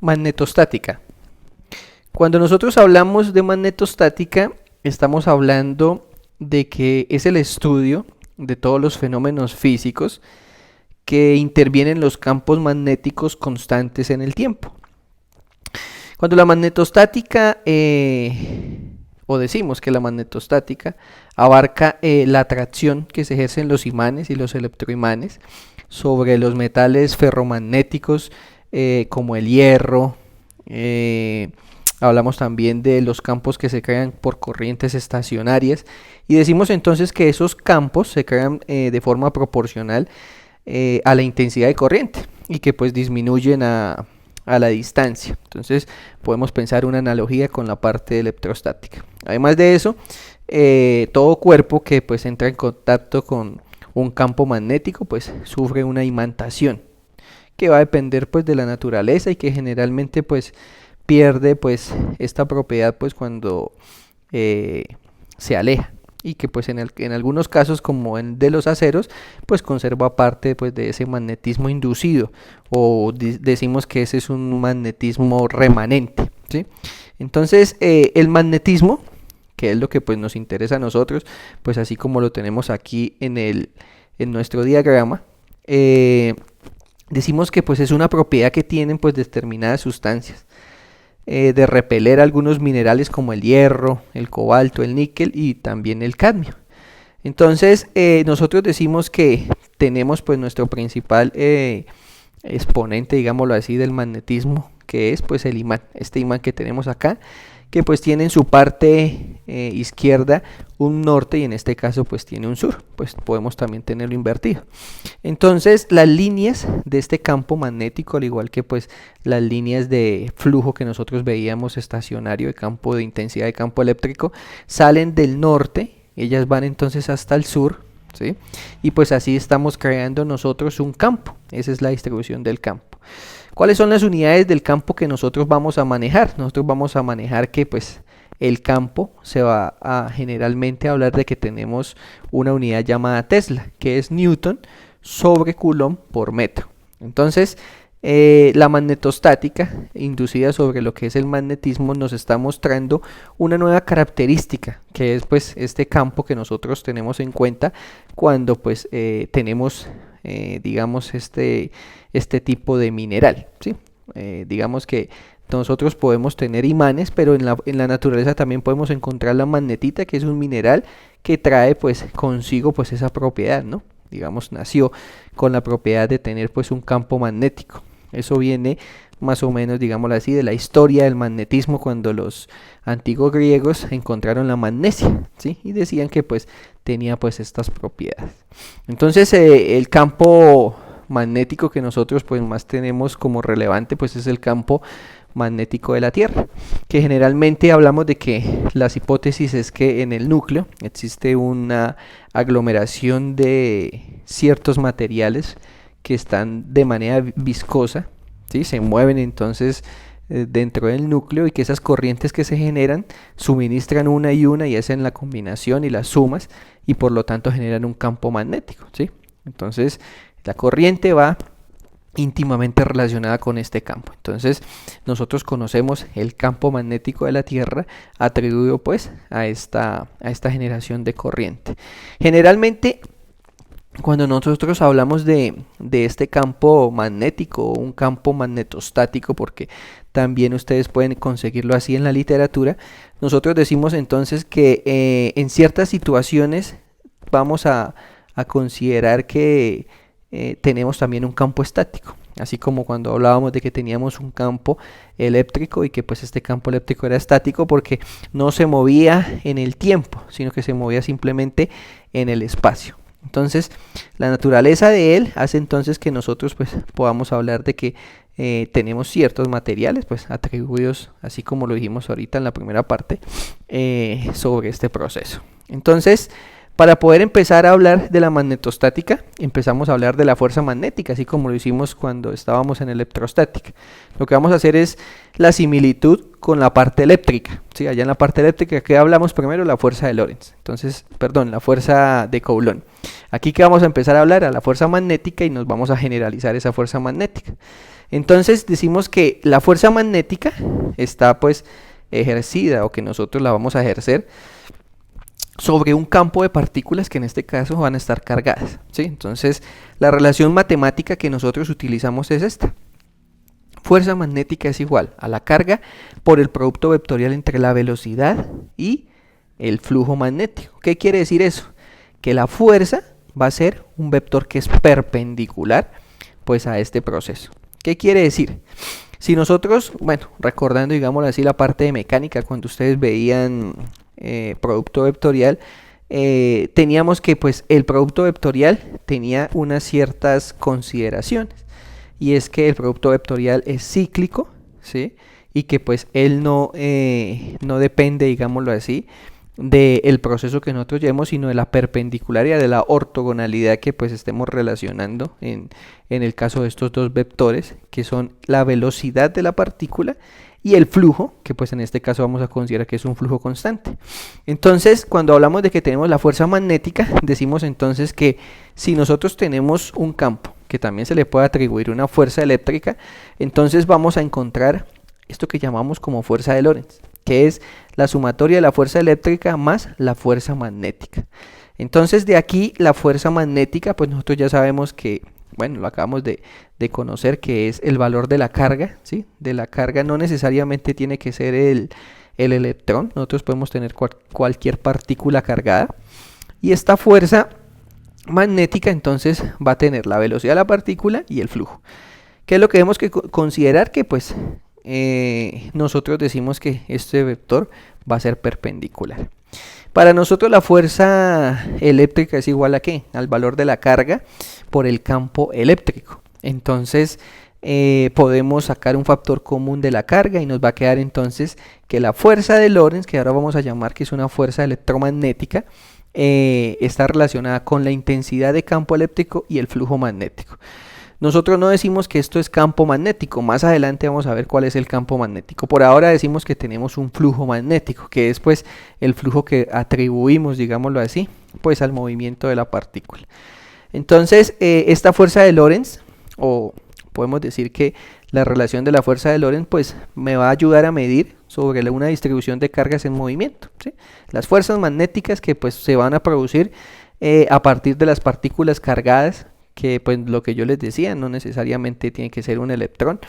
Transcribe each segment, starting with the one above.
Magnetostática. Cuando nosotros hablamos de magnetostática, estamos hablando de que es el estudio de todos los fenómenos físicos que intervienen los campos magnéticos constantes en el tiempo. Cuando la magnetostática, o decimos que la magnetostática abarca la atracción que se ejercen los imanes y los electroimanes sobre los metales ferromagnéticos como el hierro. Hablamos también de los campos que se crean por corrientes estacionarias y decimos entonces que esos campos se crean de forma proporcional a la intensidad de corriente y que pues disminuyen a la distancia. Entonces podemos pensar una analogía con la parte electrostática. Además de eso, todo cuerpo que pues entra en contacto con un campo magnético pues sufre una imantación que va a depender pues de la naturaleza y que generalmente pues pierde pues esta propiedad pues cuando se aleja, y que pues en algunos casos como en de los aceros pues conserva parte pues de ese magnetismo inducido, o decimos que ese es un magnetismo remanente, ¿sí? Entonces el magnetismo, que es lo que pues nos interesa a nosotros, pues así como lo tenemos aquí en nuestro diagrama, decimos que pues es una propiedad que tienen pues determinadas sustancias, de repeler algunos minerales como el hierro, el cobalto, el níquel y también el cadmio. Entonces nosotros decimos que tenemos pues nuestro principal exponente, digámoslo así, del magnetismo, que es pues el imán, este imán que tenemos acá, que pues tiene en su parte izquierda un norte y en este caso pues tiene un sur, pues podemos también tenerlo invertido. Entonces las líneas de este campo magnético, al igual que pues las líneas de flujo que nosotros veíamos estacionario, de campo de intensidad de campo eléctrico, salen del norte, ellas van entonces hasta el sur, ¿sí? Y pues así estamos creando nosotros un campo. Esa es la distribución del campo. ¿Cuáles son las unidades del campo que nosotros vamos a manejar? Nosotros vamos a manejar que pues el campo se va a generalmente hablar de que tenemos una unidad llamada Tesla, que es Newton sobre Coulomb por metro. Entonces la magnetostática inducida sobre lo que es el magnetismo nos está mostrando una nueva característica, que es pues este campo que nosotros tenemos en cuenta cuando pues tenemos digamos este tipo de mineral, ¿sí? Digamos que nosotros podemos tener imanes, pero en la naturaleza también podemos encontrar la magnetita, que es un mineral que trae pues consigo pues esa propiedad, ¿no? Digamos, nació con la propiedad de tener pues un campo magnético. Eso viene más o menos, digámoslo así, de la historia del magnetismo, cuando los antiguos griegos encontraron la magnesia, ¿sí? Y decían que pues tenía pues estas propiedades. Entonces el campo magnético que nosotros pues más tenemos como relevante pues es el campo magnético de la Tierra, que generalmente hablamos de que las hipótesis es que en el núcleo existe una aglomeración de ciertos materiales que están de manera viscosa, ¿sí? Se mueven entonces dentro del núcleo, y que esas corrientes que se generan suministran una y hacen la combinación y las sumas, y por lo tanto generan un campo magnético, ¿sí? Entonces la corriente va íntimamente relacionada con este campo. Entonces nosotros conocemos el campo magnético de la Tierra atribuido pues a esta generación de corriente. Generalmente cuando nosotros hablamos de este campo magnético, o un campo magnetostático, porque también ustedes pueden conseguirlo así en la literatura, nosotros decimos entonces que en ciertas situaciones vamos a considerar que tenemos también un campo estático, así como cuando hablábamos de que teníamos un campo eléctrico y que pues este campo eléctrico era estático porque no se movía en el tiempo, sino que se movía simplemente en el espacio. Entonces la naturaleza de él hace entonces que nosotros pues podamos hablar de que tenemos ciertos materiales pues atribuidos, así como lo dijimos ahorita en la primera parte, sobre este proceso. Entonces Para poder empezar a hablar de la magnetostática, empezamos a hablar de la fuerza magnética, así como lo hicimos cuando estábamos en electrostática. Lo que vamos a hacer es la similitud con la parte eléctrica, ¿sí? Allá en la parte eléctrica, que hablamos primero la fuerza de Lorentz, entonces, perdón, la fuerza de Coulomb. Aquí que vamos a empezar a hablar a la fuerza magnética y nos vamos a generalizar esa fuerza magnética. Entonces decimos que la fuerza magnética está pues ejercida, o que nosotros la vamos a ejercer sobre un campo de partículas que en este caso van a estar cargadas, ¿sí? Entonces la relación matemática que nosotros utilizamos es esta. Fuerza magnética es igual a la carga por el producto vectorial entre la velocidad y el flujo magnético. ¿Qué quiere decir eso? Que la fuerza va a ser un vector que es perpendicular pues a este proceso. ¿Qué quiere decir? Si nosotros, bueno, recordando, digámoslo así, la parte de mecánica, cuando ustedes veían producto vectorial, teníamos que pues el producto vectorial tenía unas ciertas consideraciones, y es que el producto vectorial es cíclico, ¿sí? Y que pues él no depende, digámoslo así, del proceso que nosotros llevemos, sino de la perpendicularidad, de la ortogonalidad que pues estemos relacionando en el caso de estos dos vectores, que son la velocidad de la partícula y el flujo, que pues en este caso vamos a considerar que es un flujo constante. Entonces, cuando hablamos de que tenemos la fuerza magnética, decimos entonces que si nosotros tenemos un campo que también se le puede atribuir una fuerza eléctrica, entonces vamos a encontrar esto que llamamos como fuerza de Lorentz, que es la sumatoria de la fuerza eléctrica más la fuerza magnética. Entonces de aquí la fuerza magnética, pues nosotros ya sabemos que, bueno, lo acabamos de conocer, que es el valor de la carga, ¿sí? De la carga no necesariamente tiene que ser el electrón, nosotros podemos tener cualquier partícula cargada, y esta fuerza magnética entonces va a tener la velocidad de la partícula y el flujo. ¿Qué es lo que tenemos que considerar? Que pues nosotros decimos que este vector va a ser perpendicular. Para nosotros la fuerza eléctrica es igual a ¿qué? Al valor de la carga por el campo eléctrico. Entonces podemos sacar un factor común de la carga y nos va a quedar entonces que la fuerza de Lorentz, que ahora vamos a llamar que es una fuerza electromagnética, está relacionada con la intensidad de campo eléctrico y el flujo magnético. Nosotros no decimos que esto es campo magnético, más adelante vamos a ver cuál es el campo magnético. Por ahora decimos que tenemos un flujo magnético, que es pues el flujo que atribuimos, digámoslo así, pues al movimiento de la partícula. Entonces esta fuerza de Lorentz, o podemos decir que la relación de la fuerza de Lorentz pues me va a ayudar a medir sobre una distribución de cargas en movimiento, ¿sí? Las fuerzas magnéticas que pues se van a producir a partir de las partículas cargadas, que pues lo que yo les decía, no necesariamente tiene que ser un electrón,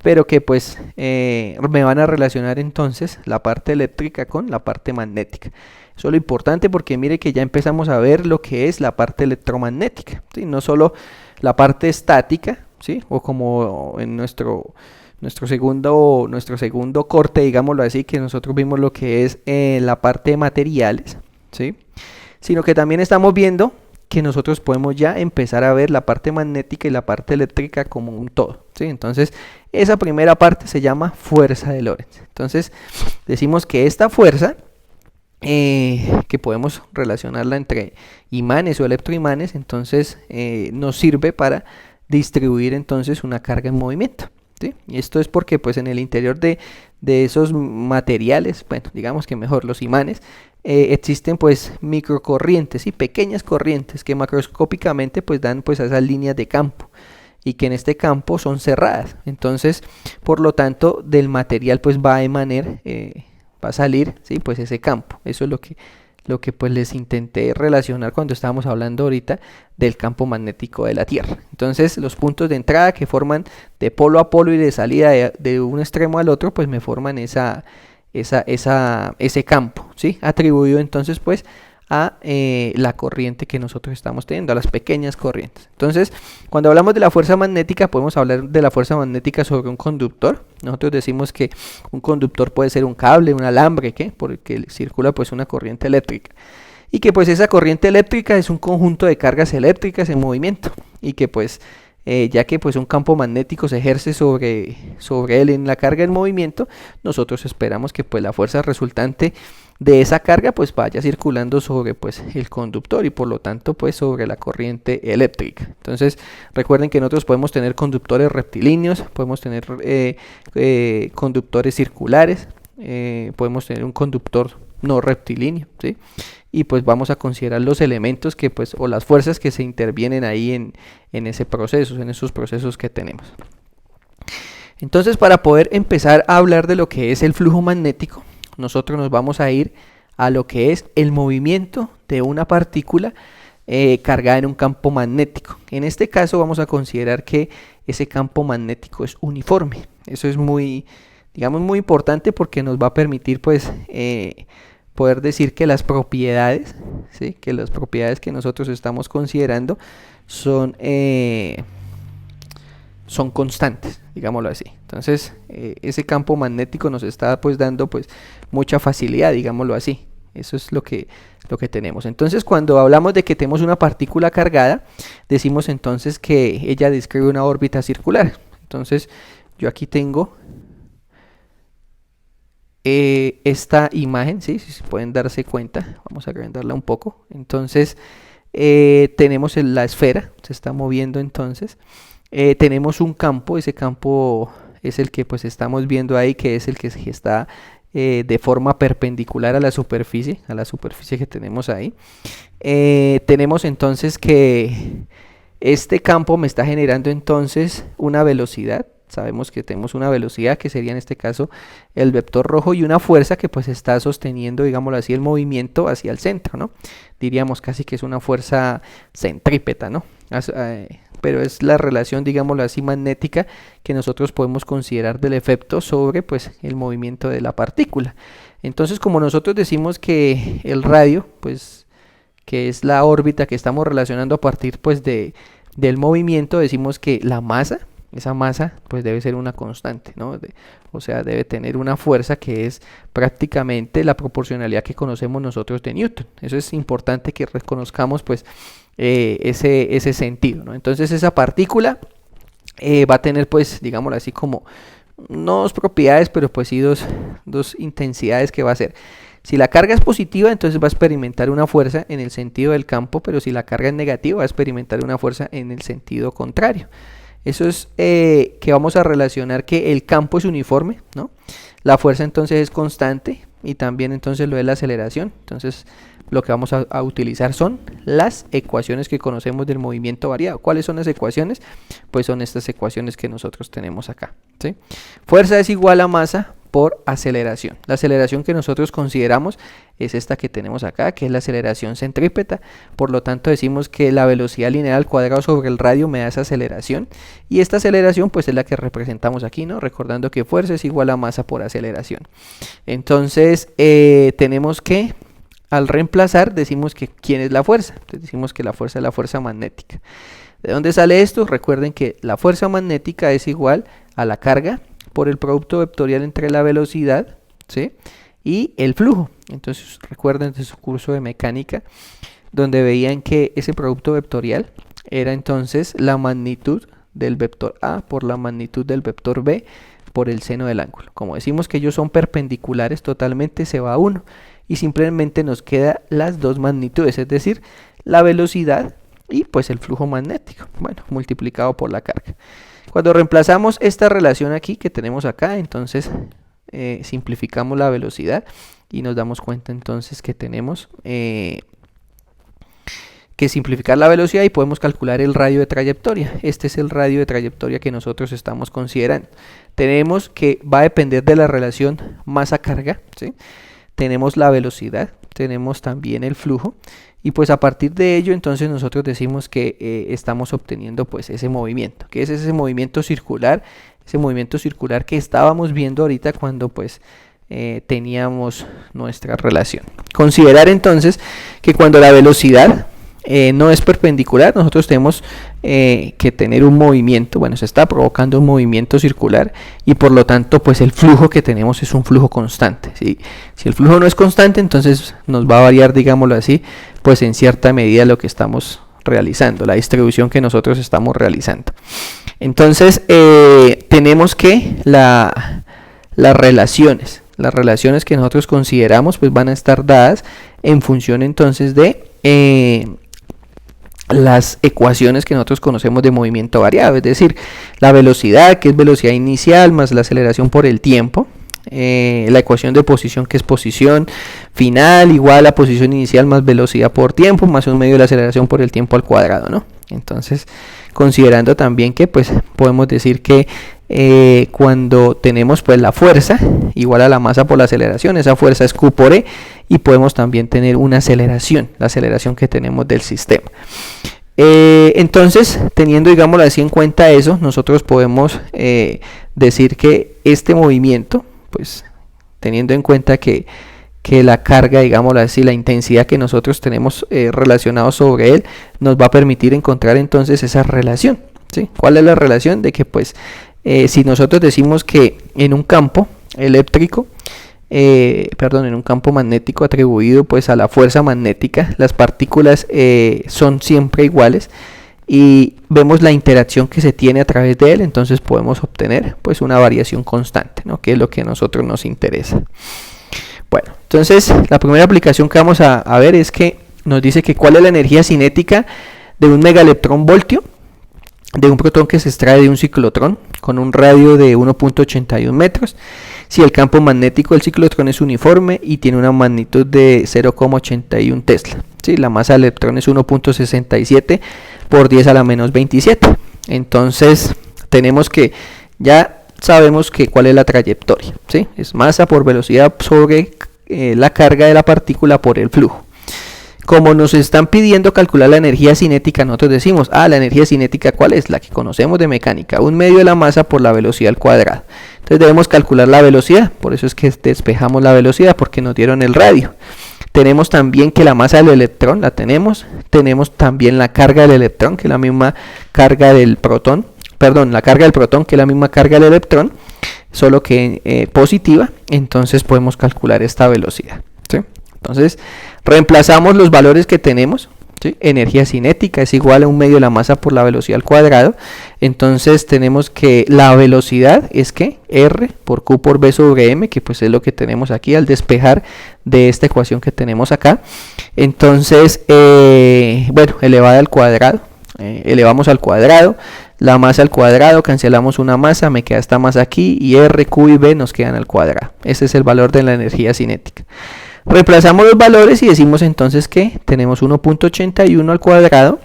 pero que pues me van a relacionar entonces la parte eléctrica con la parte magnética. Eso es lo importante, porque mire que ya empezamos a ver lo que es la parte electromagnética, ¿sí? No solo la parte estática, ¿sí? O como en nuestro segundo corte, digámoslo así, que nosotros vimos lo que es la parte de materiales, ¿sí? Sino que también estamos viendo que nosotros podemos ya empezar a ver la parte magnética y la parte eléctrica como un todo, ¿sí? Entonces esa primera parte se llama fuerza de Lorentz. Entonces decimos que esta fuerza, que podemos relacionarla entre imanes o electroimanes, entonces nos sirve para distribuir entonces una carga en movimiento, ¿sí? Y esto es porque pues en el interior de esos materiales, bueno, digamos que mejor los imanes, existen pues microcorrientes y pequeñas corrientes que macroscópicamente pues dan pues a esas líneas de campo, y que en este campo son cerradas. Entonces por lo tanto del material pues va a emanar, va a salir, ¿sí? Pues ese campo. Eso es lo que pues les intenté relacionar cuando estábamos hablando ahorita del campo magnético de la Tierra. Entonces los puntos de entrada que forman de polo a polo y de salida de un extremo al otro pues me forman ese campo, ¿sí? Atribuido entonces pues a la corriente que nosotros estamos teniendo, a las pequeñas corrientes. Entonces cuando hablamos de la fuerza magnética podemos hablar de la fuerza magnética sobre un conductor. Nosotros decimos que un conductor puede ser un cable, un alambre, porque circula pues una corriente eléctrica, y que pues esa corriente eléctrica es un conjunto de cargas eléctricas en movimiento, y que pues ya que pues un campo magnético se ejerce sobre él en la carga en movimiento, nosotros esperamos que pues la fuerza resultante de esa carga pues vaya circulando sobre pues el conductor y por lo tanto pues sobre la corriente eléctrica. Entonces recuerden que nosotros podemos tener conductores rectilíneos, podemos tener conductores circulares, podemos tener un conductor no rectilíneo, ¿sí? Y pues vamos a considerar los elementos que pues o las fuerzas que se intervienen ahí en ese proceso, en esos procesos que tenemos. Entonces, para poder empezar a hablar de lo que es el flujo magnético, nosotros nos vamos a ir a lo que es el movimiento de una partícula cargada en un campo magnético. En este caso vamos a considerar que ese campo magnético es uniforme. Eso es muy, digamos, muy importante porque nos va a permitir pues poder decir que las propiedades, ¿sí? Que las propiedades que nosotros estamos considerando son constantes, digámoslo así. Entonces ese campo magnético nos está pues dando pues mucha facilidad, digámoslo así. Eso es lo que tenemos. Entonces cuando hablamos de que tenemos una partícula cargada, decimos entonces que ella describe una órbita circular. Entonces yo aquí tengo esta imagen, ¿sí? Si pueden darse cuenta, vamos a agrandarla un poco. Entonces tenemos la esfera, se está moviendo entonces. Tenemos un campo, ese campo es el que pues estamos viendo ahí, que es el que está de forma perpendicular a la superficie que tenemos ahí. Tenemos entonces que este campo me está generando entonces una velocidad. Sabemos que tenemos una velocidad que sería en este caso el vector rojo y una fuerza que pues está sosteniendo, digámoslo así, el movimiento hacia el centro, ¿no? Diríamos casi que es una fuerza centrípeta, ¿no? Pero es la relación, digámoslo así, magnética que nosotros podemos considerar del efecto sobre pues el movimiento de la partícula. Entonces, como nosotros decimos que el radio, pues que es la órbita que estamos relacionando a partir pues del movimiento, decimos que la masa, esa masa pues debe ser una constante, ¿no? O sea, debe tener una fuerza que es prácticamente la proporcionalidad que conocemos nosotros de Newton. Eso es importante que reconozcamos pues ese sentido, ¿no? Entonces esa partícula va a tener pues, digámoslo así, como no dos propiedades, pero pues sí dos intensidades que va a ser. Si la carga es positiva, entonces va a experimentar una fuerza en el sentido del campo, pero si la carga es negativa, va a experimentar una fuerza en el sentido contrario. Eso es que vamos a relacionar que el campo es uniforme, ¿no? La fuerza entonces es constante y también entonces lo es la aceleración. Entonces lo que vamos a utilizar son las ecuaciones que conocemos del movimiento variado. ¿Cuáles son las ecuaciones? Pues son estas ecuaciones que nosotros tenemos acá, ¿sí? Fuerza es igual a masa por aceleración. La aceleración que nosotros consideramos es esta que tenemos acá, que es la aceleración centrípeta. Por lo tanto decimos que la velocidad lineal al cuadrado sobre el radio me da esa aceleración, y esta aceleración pues es la que representamos aquí, ¿no? Recordando que fuerza es igual a masa por aceleración. Entonces tenemos que al reemplazar decimos que ¿quién es la fuerza? Entonces decimos que la fuerza es la fuerza magnética. ¿De dónde sale esto? Recuerden que la fuerza magnética es igual a la carga por el producto vectorial entre la velocidad, ¿sí? Y el flujo. Entonces recuerden de su curso de mecánica donde veían que ese producto vectorial era entonces la magnitud del vector A por la magnitud del vector B por el seno del ángulo. Como decimos que ellos son perpendiculares totalmente, se va a 1 y simplemente nos queda las dos magnitudes, es decir, la velocidad y pues el flujo magnético, bueno, multiplicado por la carga. Cuando reemplazamos esta relación aquí que tenemos acá, entonces simplificamos la velocidad y nos damos cuenta entonces que tenemos que simplificar la velocidad y podemos calcular el radio de trayectoria. Este es el radio de trayectoria que nosotros estamos considerando. Tenemos que va a depender de la relación masa-carga, ¿sí? Tenemos la velocidad, tenemos también el flujo, y pues a partir de ello entonces nosotros decimos que estamos obteniendo pues ese movimiento, que es ese movimiento circular que estábamos viendo ahorita cuando pues teníamos nuestra relación. Considerar entonces que cuando la velocidad no es perpendicular, nosotros tenemos que tener un movimiento, bueno, se está provocando un movimiento circular y por lo tanto pues el flujo que tenemos es un flujo constante, ¿sí? Si el flujo no es constante, entonces nos va a variar, digámoslo así, pues en cierta medida lo que estamos realizando, la distribución que nosotros estamos realizando. Entonces tenemos que las relaciones que nosotros consideramos pues van a estar dadas en función entonces de las ecuaciones que nosotros conocemos de movimiento variado, es decir, la velocidad, que es velocidad inicial, más la aceleración por el tiempo, la ecuación de posición, que es posición final, igual a posición inicial más velocidad por tiempo, más un medio de la aceleración por el tiempo al cuadrado, ¿no? Entonces, considerando también que pues podemos decir que cuando tenemos pues la fuerza igual a la masa por la aceleración, esa fuerza es Q por E, y podemos también tener una aceleración, la aceleración que tenemos del sistema. Entonces, teniendo, digámoslo así, en cuenta eso, nosotros podemos decir que este movimiento, pues teniendo en cuenta que la carga, digámoslo así, la intensidad que nosotros tenemos relacionado sobre él, nos va a permitir encontrar entonces esa relación, ¿sí? ¿Cuál es la relación? De que pues si nosotros decimos que en un campo eléctrico, en un campo magnético atribuido pues a la fuerza magnética, las partículas son siempre iguales y vemos la interacción que se tiene a través de él, entonces podemos obtener pues una variación constante, ¿no? Que es lo que a nosotros nos interesa. Bueno, entonces la primera aplicación que vamos a ver es que nos dice que cuál es la energía cinética de un megaelectronvoltio de un protón que se extrae de un ciclotrón con un radio de 1.81 metros. Si el campo magnético del ciclotrón es uniforme y tiene una magnitud de 0,81 Tesla. ¿Sí? La masa del electrón es 1.67 por 10 a la menos 27. Entonces tenemos que, ya sabemos que cuál es la trayectoria, ¿sí? Es masa por velocidad sobre la carga de la partícula por el flujo. Como nos están pidiendo calcular la energía cinética, nosotros decimos, la energía cinética, ¿cuál es? La que conocemos de mecánica, un medio de la masa por la velocidad al cuadrado. Entonces debemos calcular la velocidad, por eso es que despejamos la velocidad, porque nos dieron el radio. Tenemos también que la masa del electrón, la tenemos también la carga del electrón, que es la misma carga del protón, la carga del protón, que es la misma carga del electrón, solo que positiva, entonces podemos calcular esta velocidad, ¿sí? Entonces reemplazamos los valores que tenemos, ¿sí? Energía cinética es igual a un medio de la masa por la velocidad al cuadrado. Entonces tenemos que la velocidad es que R por Q por V sobre M, que pues es lo que tenemos aquí al despejar de esta ecuación que tenemos acá. Entonces, elevada al cuadrado, elevamos al cuadrado, la masa al cuadrado, cancelamos una masa, me queda esta masa aquí, y R, Q y V nos quedan al cuadrado. Ese es el valor de la energía cinética. Reemplazamos los valores y decimos entonces que tenemos 1.81 al cuadrado,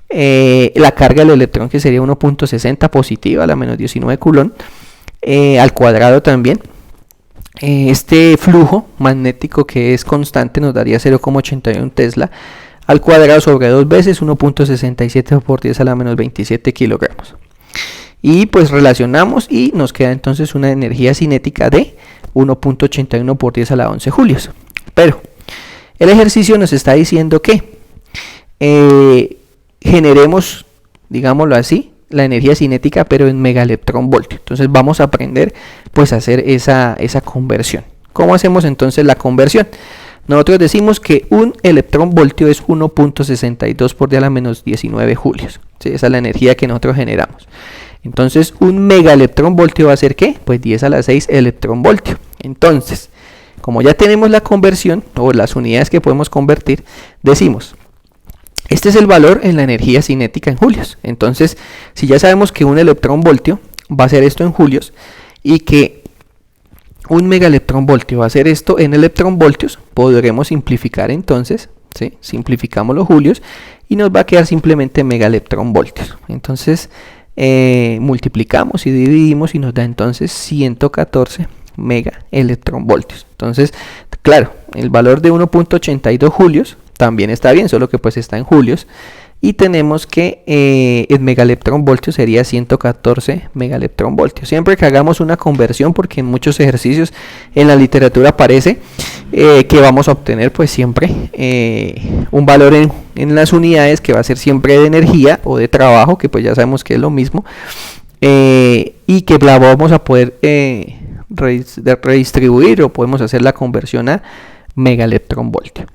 la carga del electrón que sería 1.60 positiva, a la menos 19 coulomb, al cuadrado también. Este flujo magnético que es constante nos daría 0,81 Tesla al cuadrado sobre 2 veces 1.67 por 10 a la menos 27 kilogramos. Y pues relacionamos y nos queda entonces una energía cinética de 1.81 por 10 a la 11 julios. Pero el ejercicio nos está diciendo que generemos, digámoslo así, la energía cinética pero en megaelectronvoltio. Entonces vamos a aprender pues a hacer esa conversión. ¿Cómo hacemos entonces la conversión? Nosotros decimos que un electronvoltio es 1.62 por 10 a la menos 19 julios. ¿Sí? Esa es la energía que nosotros generamos. Entonces un megaelectronvoltio va a ser ¿qué? Pues 10 a la 6 electronvoltio. Entonces, como ya tenemos la conversión o las unidades que podemos convertir, decimos, este es el valor en la energía cinética en julios. Entonces, si ya sabemos que un electronvoltio va a ser esto en julios y que un megaelectronvoltio va a ser esto en electronvoltios, podremos simplificar entonces, ¿sí? Simplificamos los julios y nos va a quedar simplemente megaelectronvoltios. Entonces, multiplicamos y dividimos y nos da entonces 114 megaelectronvoltios. Entonces, claro, el valor de 1.82 julios también está bien, solo que pues está en julios. Y tenemos que el megaelectronvoltio sería 114 megaelectronvoltios. Siempre que hagamos una conversión, porque en muchos ejercicios en la literatura aparece que vamos a obtener pues siempre un valor en las unidades que va a ser siempre de energía o de trabajo, que pues ya sabemos que es lo mismo, y que la vamos a poder redistribuir o podemos hacer la conversión a megaelectronvoltio.